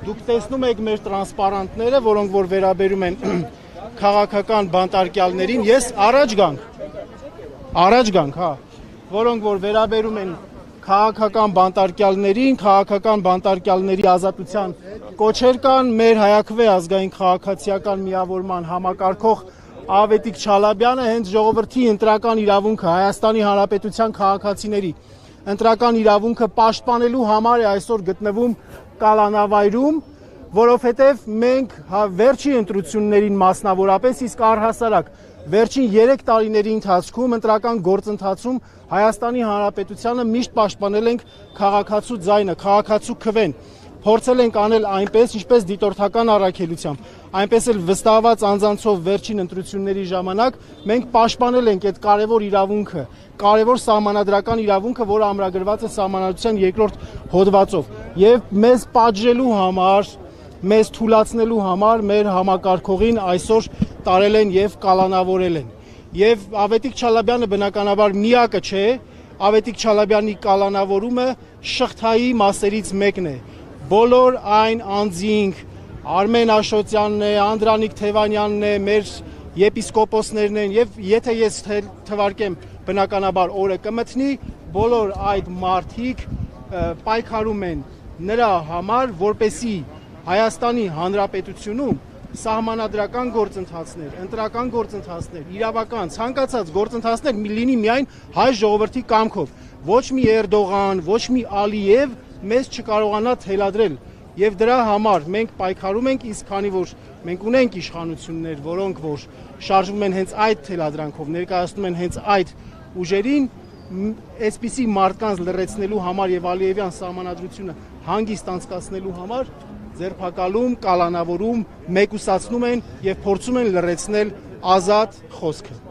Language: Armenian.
Դուք տեսնում եք մեր տրանսպարանտները, որոնք որ վերաբերում են քաղաքական բանտարկյալներին, ես առաջ գանք, հա, որոնք որ վերաբերում են քաղաքական բանտարկյալներին, քաղաքական բանտարկյալների ազատության կոչեր կան, մեր Հայաքվե ազգային քաղաքացիական միավորման համակարգող Ավետիք Չալաբյանը հենց ժողովրդի ընտրական իրավունքը, Հայաստանի Հանրապետության քաղաքացիների ընտրական իրավունքը պաշտպանելու համար է այսօր գտնվում կալանավայրում, որովհետև մենք վերջին ընտրություններին մասնավորապես, իսկ առհասարակ վերջին 3 տարիների ընթացքում ընտրական գործընթացում Հայաստանի Հանրապետությանը միշտ պաշտպանել ենք քաղաքացու ձայնը, քաղաքացու քվեն, փորձել ենք անել այնպես, ինչպես դիտորդական առաքելությամբ, այնպես էլ վստահված անձանցով վերջին ընտրությունների ժամանակ մենք պաշտպանել ենք այդ կարևոր իրավունքը, կարևոր սահմանադրական իրավունքը, որը ամրագրված է Սահմանադրության 2-րդ հոդվածով, եւ մեզ պատժելու համար, մեզ թուլացնելու համար մեր համակարգողին այսօր տարել են եւ կալանավորել են։ Եվ Ավետիք Չալաբյանը բնականաբար միակը չէ, Ավետիք Չալաբյանի կալանավորումը շղթայի մասերից մեկն է։ Բոլոր այն անձինք, Արմեն Աշոտյանն է, Անդրանիկ Թևանյանն է, մեր եպիսկոպոսներն են, եւ եթե ես թվարկեմ բնականաբար օրը կմտնի, բոլոր այդ մարդիկ պայքարում են նրա համար, որպեսզի Հայաստանի Հանրապետությունում սահմանադրական գործընթացներ, ընտրական գործընթացներ, իրավական ցանկացած գործընթացներ լինի միայն հայ ժողովրդի կամքով, ոչ մի Էրդողան, ոչ մի Ալիև մեզ չկարողանա թելադրել, եւ դրա համար մենք պայքարում ենք, իսկ քանի որ մենք ունենք իշխանություններ, որոնք որ շարժվում են հենց այդ թելադրանքով, ներկայացնում են հենց այդ ուժերին, այսպիսի մարդկանց լրացնելու համար եւ Ալիևյան սահմանադրությունը հանգիստ անցկացնելու համար ձերբակալում, կալանավորում, մեկուսացնում են եւ փորձում են լրացնել ազատ խոսքը։